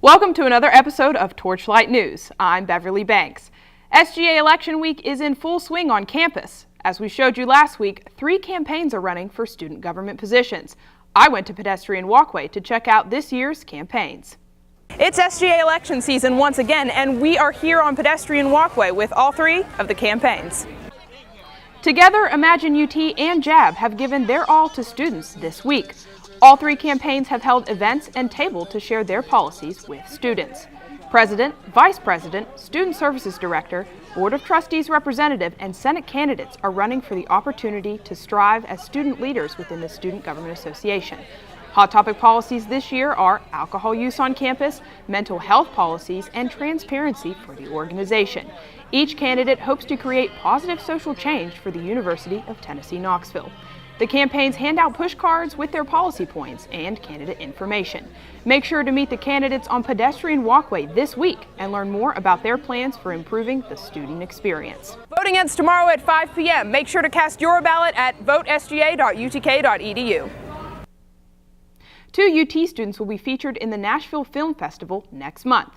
Welcome to another episode of TorchLight News. I'm Beverly Banks. SGA election week is in full swing on campus. As we showed you last week, 3 campaigns are running for student government positions. I went to Pedestrian Walkway to check out this year's campaigns. It's SGA election season once again, and we are here on Pedestrian Walkway with all 3 of the campaigns. Together, Imagine UT and JAB have given their all to students this week. All 3 campaigns have held events and tabled to share their policies with students. President, Vice President, Student Services Director, Board of Trustees representative, and Senate candidates are running for the opportunity to strive as student leaders within the Student Government Association. Hot topic policies this year are alcohol use on campus, mental health policies, and transparency for the organization. Each candidate hopes to create positive social change for the University of Tennessee, Knoxville. The campaigns hand out push cards with their policy points and candidate information. Make sure to meet the candidates on Pedestrian Walkway this week and learn more about their plans for improving the student experience. Voting ends tomorrow at 5 p.m. Make sure to cast your ballot at votesga.utk.edu. 2 UT students will be featured in the Nashville Film Festival next month.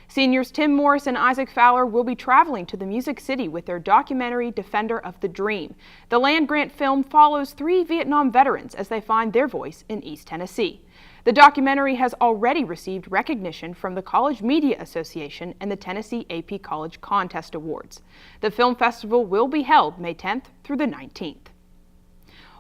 Seniors Tim Morris and Isaac Fowler will be traveling to the Music City with their documentary Defender of the Dream. The land-grant film follows 3 Vietnam veterans as they find their voice in East Tennessee. The documentary has already received recognition from the College Media Association and the Tennessee AP College Contest Awards. The film festival will be held May 10th through the 19th.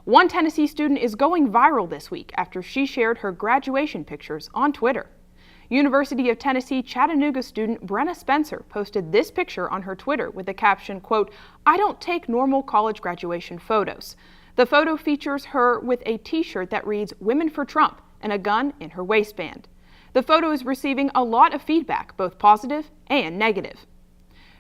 One Tennessee student is going viral this week after she shared her graduation pictures on Twitter. University of Tennessee Chattanooga student Brenna Spencer posted this picture on her Twitter with the caption, quote, "I don't take normal college graduation photos." The photo features her with a t-shirt that reads "Women for Trump" and a gun in her waistband. The photo is receiving a lot of feedback, both positive and negative.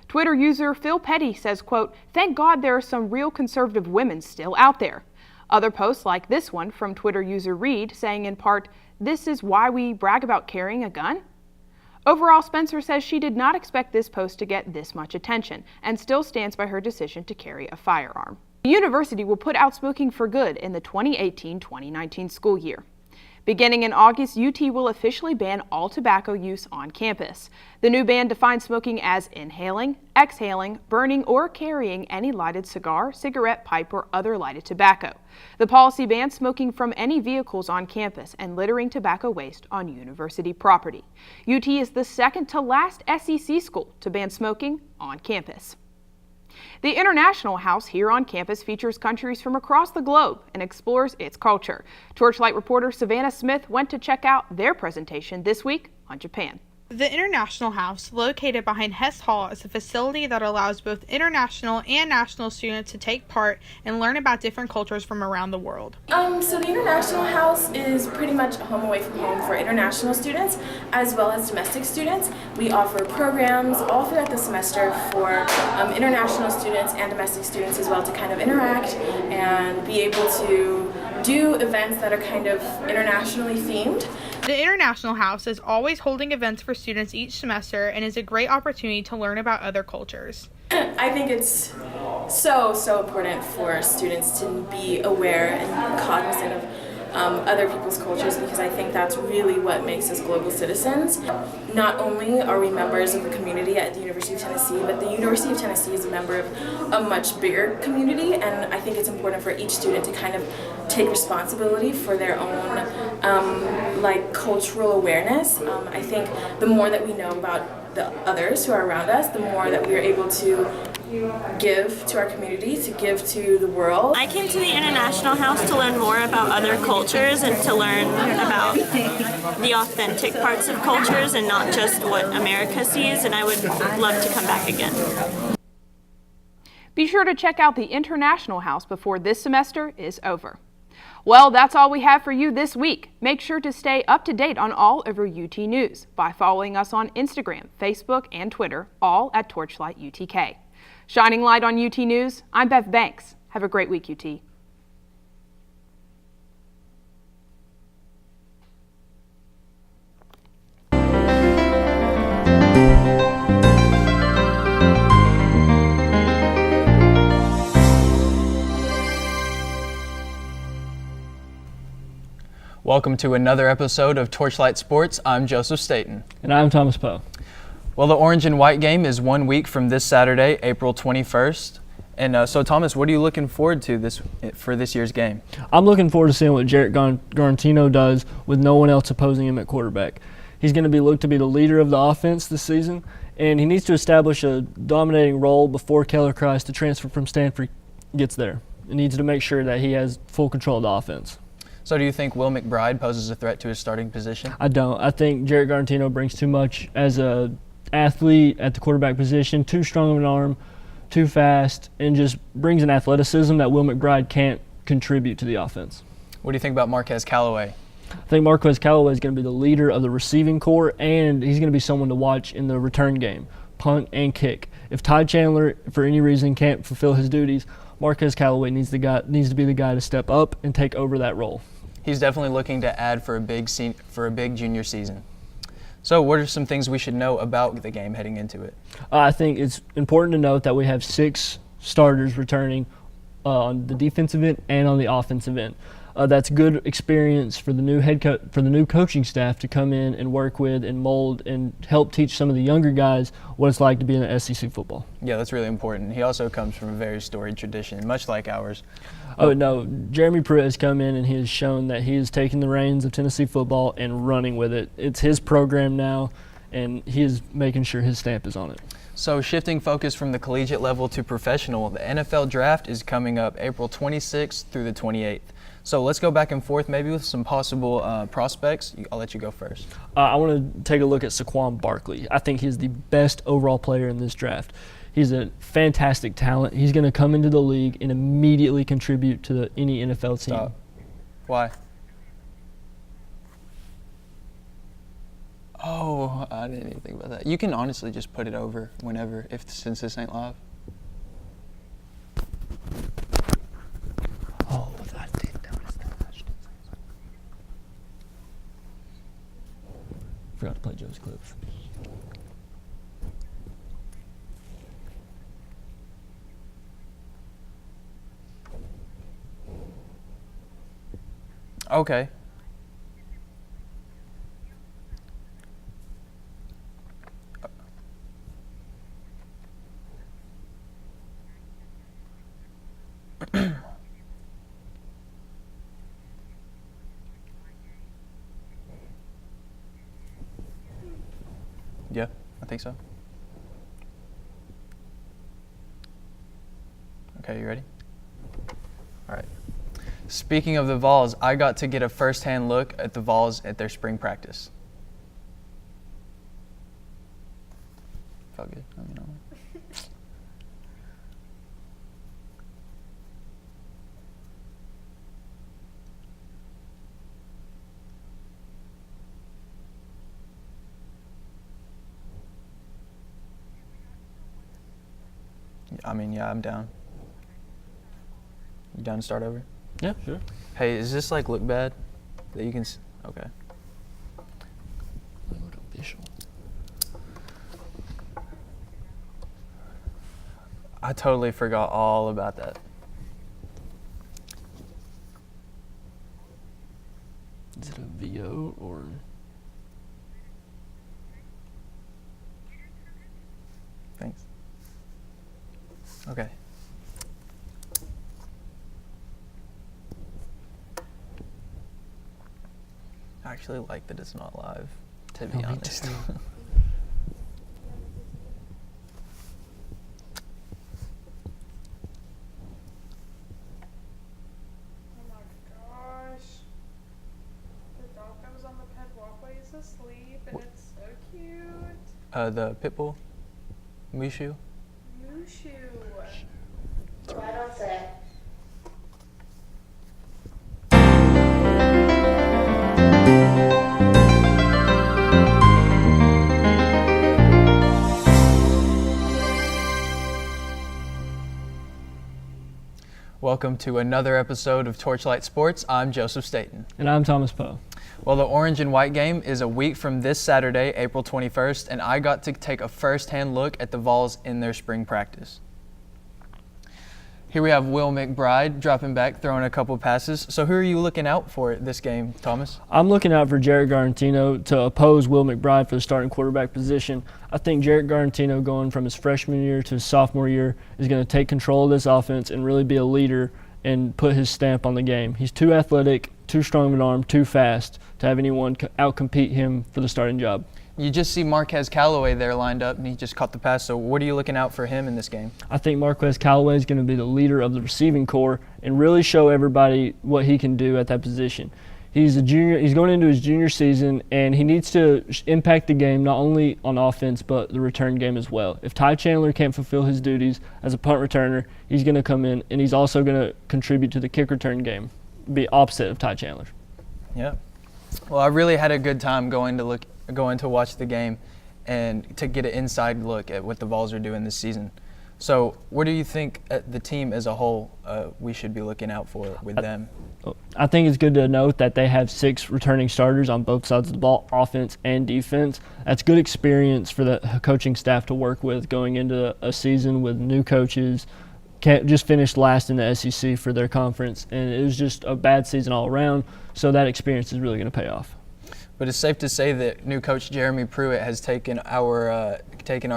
Twitter user Phil Petty says, quote, "Thank God there are some real conservative women still out there." Other posts like this one from Twitter user Reed saying in part, "This is why we brag about carrying a gun?" Overall, Spencer says she did not expect this post to get this much attention and still stands by her decision to carry a firearm. The university will put out smoking for good in the 2018-2019 school year. Beginning in August, UT will officially ban all tobacco use on campus. The new ban defines smoking as inhaling, exhaling, burning, or carrying any lighted cigar, cigarette, pipe, or other lighted tobacco. The policy bans smoking from any vehicles on campus and littering tobacco waste on university property. UT is the second to last SEC school to ban smoking on campus. The International House here on campus features countries from across the globe and explores its culture. TorchLight reporter Savannah Smith went to check out their presentation this week on Japan. The International House, located behind Hess Hall, is a facility that allows both international and national students to take part and learn about different cultures from around the world. So the International House is pretty much a home away from home for international students as well as domestic students. We offer programs all throughout the semester for international students and domestic students as well to kind of interact and be able to do events that are kind of internationally themed. The International House is always holding events for students each semester and is a great opportunity to learn about other cultures. I think it's so important for students to be aware and cognizant of other people's cultures, because I think that's really what makes us global citizens. Not only are we members of the community at the University of Tennessee, but the University of Tennessee is a member of a much bigger community, and I think it's important for each student to kind of take responsibility for their own cultural awareness. I think the more that we know about the others who are around us, the more that we are able to give to our community, to give to the world. I came to the International House to learn more about other cultures and to learn about the authentic parts of cultures and not just what America sees, and I would love to come back again. Be sure to check out the International House before this semester is over. Well, that's all we have for you this week. Make sure to stay up to date on all of our UT news by following us on Instagram, Facebook, and Twitter, all at TorchLight UTK. Shining light on UT News, I'm Bev Banks. Have a great week, UT. Welcome Welcome to another episode of TorchLight Sports. I'm Joseph Staten. And I'm Thomas Poe. Well, the orange and white game is 1 week from this Saturday, April 21st. And so, Thomas, what are you looking forward to for this year's game? I'm looking forward to seeing what Jarrett Garantino does with no one else opposing him at quarterback. He's going to be looked to be the leader of the offense this season, and he needs to establish a dominating role before Keller Christ, the transfer from Stanford, gets there. He needs to make sure that he has full control of the offense. So do you think Will McBride poses a threat to his starting position? I don't. I think Jarrett Garantino brings too much as an athlete at the quarterback position, too strong of an arm, too fast, and just brings an athleticism that Will McBride can't contribute to the offense. What do you think about Marquez Callaway? I think Marquez Callaway is going to be the leader of the receiving corps, and he's going to be someone to watch in the return game, punt and kick. If Ty Chandler, for any reason, can't fulfill his duties, Marquez Callaway needs to be the guy to step up and take over that role. He's definitely looking to add for a big junior season. So what are some things we should know about the game heading into it? I think it's important to note that we have 6 starters returning on the defensive end and on the offensive end. That's good experience for the new coaching staff to come in and work with and mold and help teach some of the younger guys what it's like to be in the SEC football. Yeah, that's really important. He also comes from a very storied tradition, much like ours. Oh, no, Jeremy Pruitt has come in and he has shown that he is taking the reins of Tennessee football and running with it. It's his program now, and he is making sure his stamp is on it. So shifting focus from the collegiate level to professional, the NFL draft is coming up April 26th through the 28th. So let's go back and forth maybe with some possible prospects. I'll let you go first. I want to take a look at Saquon Barkley. I think he's the best overall player in this draft. He's a fantastic talent. He's going to come into the league and immediately contribute to any NFL team. Stop. Why? Oh, I didn't even think about that. You can honestly just put it over whenever, since this ain't live. Oh, I did notice that. Forgot to play Joe's clips. Okay. Yeah, I think so. Okay, you ready? All right. Speaking of the Vols, I got to get a first-hand look at the Vols at their spring practice. Felt good. I mean, yeah, I'm down. You down to start over? Yeah, sure. Hey, does this look bad? That you can okay. Look official. I totally forgot all about that. Is it a VO or? Thanks. Okay. I actually like that it's not live, to be honest. Oh my gosh. The dog that was on the pet walkway is asleep and it's so cute. The pit bull? Mushu? Mushu. Right on set. Welcome to another episode of TorchLight Sports. I'm Joseph Staten. And I'm Thomas Poe. Well, the orange and white game is a week from this Saturday, April 21st, and I got to take a first-hand look at the Vols in their spring practice. Here we have Will McBride dropping back, throwing a couple passes. So who are you looking out for this game, Thomas? I'm looking out for Jarrett Garantino to oppose Will McBride for the starting quarterback position. I think Jarrett Garantino, going from his freshman year to his sophomore year, is going to take control of this offense and really be a leader and put his stamp on the game. He's too athletic, too strong of an arm, too fast to have anyone outcompete him for the starting job. You just see Marquez Callaway there lined up, and he just caught the pass. So what are you looking out for him in this game? I think Marquez Callaway is going to be the leader of the receiving corps and really show everybody what he can do at that position. He's a junior. He's going into his junior season, and he needs to impact the game not only on offense but the return game as well. If Ty Chandler can't fulfill his duties as a punt returner, he's going to come in, and he's also going to contribute to the kick return game, be opposite of Ty Chandler. Yeah. Well, I really had a good time going to watch the game and to get an inside look at what the Vols are doing this season. So what do you think the team as a whole we should be looking out for with them? I think it's good to note that they have 6 returning starters on both sides of the ball, offense and defense. That's good experience for the coaching staff to work with going into a season with new coaches. Just finished last in the SEC for their conference, and it was just a bad season all around, so that experience is really going to pay off. But it's safe to say that new coach Jeremy Pruitt has taken our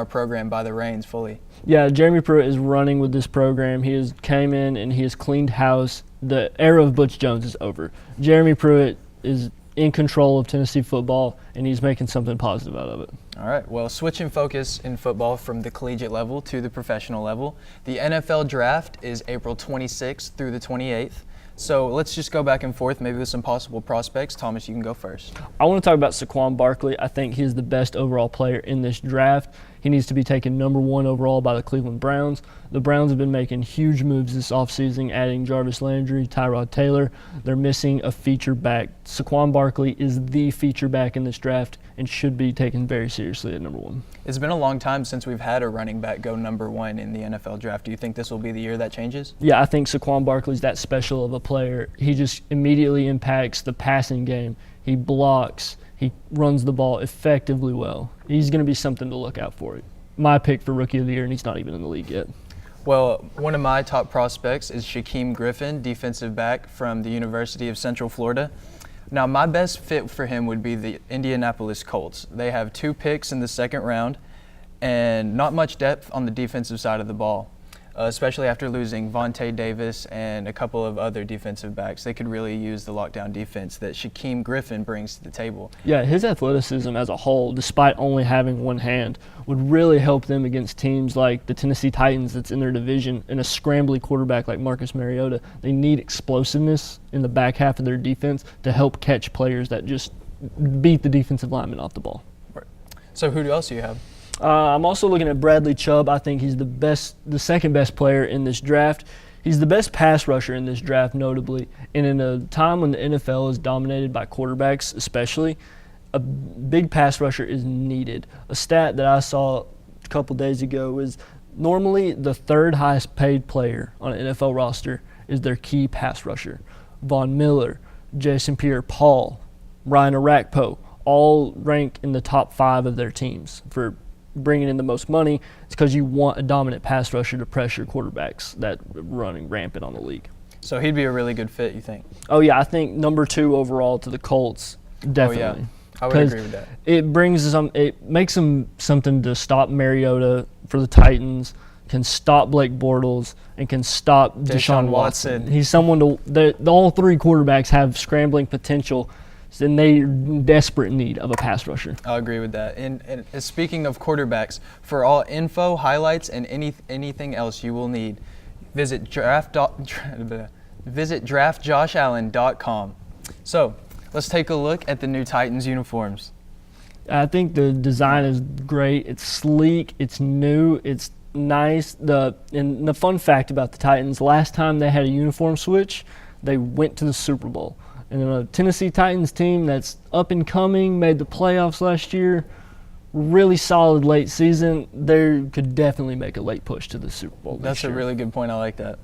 program by the reins fully. Yeah, Jeremy Pruitt is running with this program. He has came in and he has cleaned house. The era of Butch Jones is over. Jeremy Pruitt is in control of Tennessee football, and he's making something positive out of it. All right, well, switching focus in football from the collegiate level to the professional level, the NFL draft is April 26th through the 28th. So let's just go back and forth, maybe with some possible prospects. Thomas, you can go first. I want to talk about Saquon Barkley. I think he's the best overall player in this draft. He needs to be taken number 1 overall by the Cleveland Browns. The Browns have been making huge moves this offseason, adding Jarvis Landry, Tyrod Taylor. They're missing a feature back. Saquon Barkley is the feature back in this draft and should be taken very seriously at number 1. It's been a long time since we've had a running back go number 1 in the NFL draft. Do you think this will be the year that changes? Yeah, I think Saquon Barkley's that special of a player. He just immediately impacts the passing game. He blocks. He runs the ball effectively well. He's going to be something to look out for. My pick for Rookie of the Year, and he's not even in the league yet. Well, one of my top prospects is Shaquem Griffin, defensive back from the University of Central Florida. Now, my best fit for him would be the Indianapolis Colts. They have 2 picks in the second round and not much depth on the defensive side of the ball, especially after losing Vontae Davis and a couple of other defensive backs. They could really use the lockdown defense that Shaquem Griffin brings to the table. Yeah, his athleticism as a whole, despite only having one hand, would really help them against teams like the Tennessee Titans that's in their division and a scrambly quarterback like Marcus Mariota. They need explosiveness in the back half of their defense to help catch players that just beat the defensive linemen off the ball. Right. So who else do you have? I'm also looking at Bradley Chubb. I think he's the second best player in this draft. He's the best pass rusher in this draft, notably. And in a time when the NFL is dominated by quarterbacks especially, a big pass rusher is needed. A stat that I saw a couple days ago is normally the 3rd highest paid player on an NFL roster is their key pass rusher. Von Miller, Jason Pierre-Paul, Ryan Orakpo, all rank in the top 5 of their teams for bringing in the most money. It's because you want a dominant pass rusher to pressure quarterbacks that are running rampant on the league. So he'd be a really good fit, you think? Oh, yeah, I think number 2 overall to the Colts, definitely. Oh, yeah. I would agree with that. It makes them something to stop Mariota for the Titans, can stop Blake Bortles, and can stop Deshaun Watson. He's someone all 3 quarterbacks have scrambling potential, and they're in desperate need of a pass rusher. I agree with that. And speaking of quarterbacks, for all info, highlights, and anything else you will need, visit draftjoshallen.com. So let's take a look at the new Titans uniforms. I think the design is great. It's sleek. It's new. It's nice. And the fun fact about the Titans, last time they had a uniform switch, they went to the Super Bowl. And a Tennessee Titans team that's up and coming, made the playoffs last year, really solid late season, they could definitely make a late push to the Super Bowl. That's a really good point. I like that.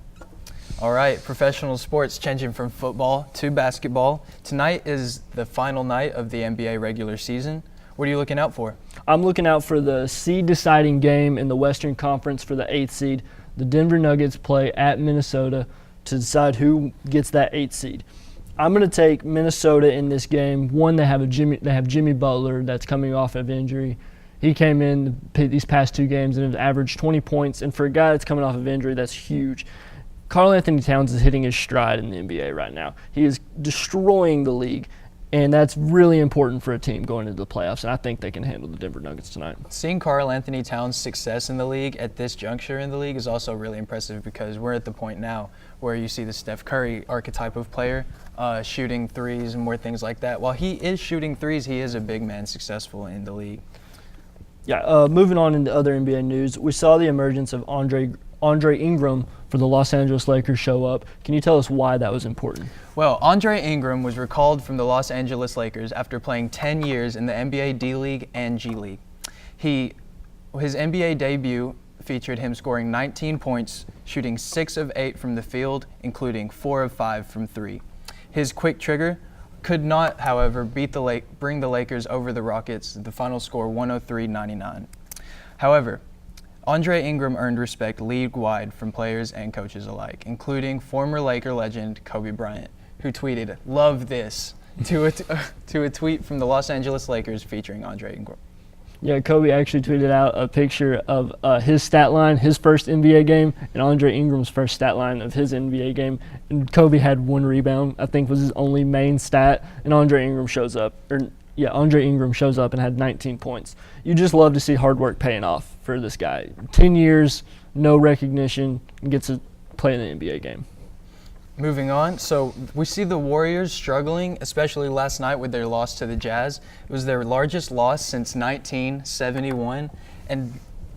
All right, professional sports changing from football to basketball. Tonight is the final night of the NBA regular season. What are you looking out for? I'm looking out for the seed deciding game in the Western Conference for the 8th seed. The Denver Nuggets play at Minnesota to decide who gets that 8th seed. I'm going to take Minnesota in this game. One, they have Jimmy Butler that's coming off of injury. He came in these past 2 games and has averaged 20 points. And for a guy that's coming off of injury, that's huge. Karl Anthony Towns is hitting his stride in the NBA right now. He is destroying the league. And that's really important for a team going into the playoffs, and I think they can handle the Denver Nuggets tonight. Seeing Karl Anthony Towns' success in the league at this juncture in the league is also really impressive because we're at the point now where you see the Steph Curry archetype of player shooting threes and more things like that. While he is shooting threes, he is a big man successful in the league. Yeah, moving on into other NBA news, we saw the emergence of Andre Ingram for the Los Angeles Lakers show up. Can you tell us why that was important? Well, Andre Ingram was recalled from the Los Angeles Lakers after playing 10 years in the NBA D-League and G-League. His NBA debut featured him scoring 19 points, shooting 6 of 8 from the field, including 4 of 5 from 3. His quick trigger could not, however, bring the Lakers over the Rockets, the final score 103-99. However, Andre Ingram earned respect league-wide from players and coaches alike, including former Laker legend Kobe Bryant, who tweeted, "Love this," to a tweet from the Los Angeles Lakers featuring Andre Ingram. Yeah, Kobe actually tweeted out a picture of his stat line, his first NBA game, and Andre Ingram's first stat line of his NBA game. And Kobe had 1 rebound, I think was his only main stat, and Andre Ingram shows up and had 19 points. You just love to see hard work paying off for this guy. 10 years, no recognition, gets to play in the NBA game. Moving on, so we see the Warriors struggling, especially last night with their loss to the Jazz. It was their largest loss since 1971. And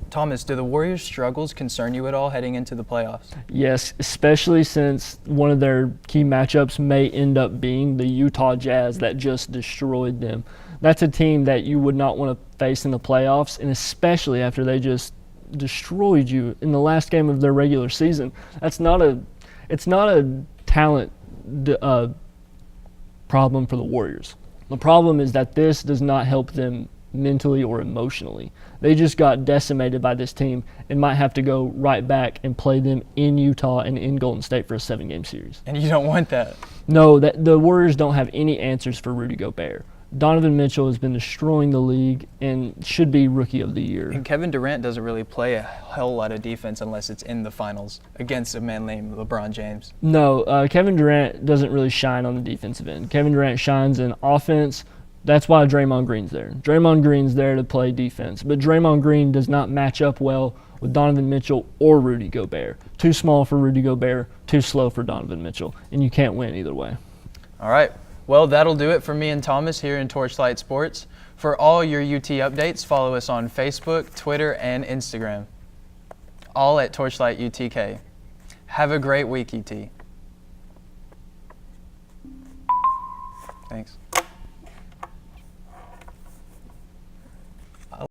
Thomas, do the Warriors' struggles concern you at all heading into the playoffs? Yes, especially since one of their key matchups may end up being the Utah Jazz that just destroyed them. That's a team that you would not want to face in the playoffs, and especially after they just destroyed you in the last game of their regular season. It's not a talent problem for the Warriors. The problem is that this does not help them mentally or emotionally. They just got decimated by this team and might have to go right back and play them in Utah and in Golden State for a 7-game series. And you don't want that. No, the Warriors don't have any answers for Rudy Gobert. Donovan Mitchell has been destroying the league and should be Rookie of the Year. And Kevin Durant doesn't really play a hell lot of defense unless it's in the finals against a man named LeBron James. No, Kevin Durant doesn't really shine on the defensive end. Kevin Durant shines in offense. That's why Draymond Green's there. Draymond Green's there to play defense. But Draymond Green does not match up well with Donovan Mitchell or Rudy Gobert. Too small for Rudy Gobert, too slow for Donovan Mitchell. And you can't win either way. All right. Well, that'll do it for me and Thomas here in TorchLight Sports. For all your UT updates, follow us on Facebook, Twitter, and Instagram. All at TorchLight UTK. Have a great week, UT. Thanks.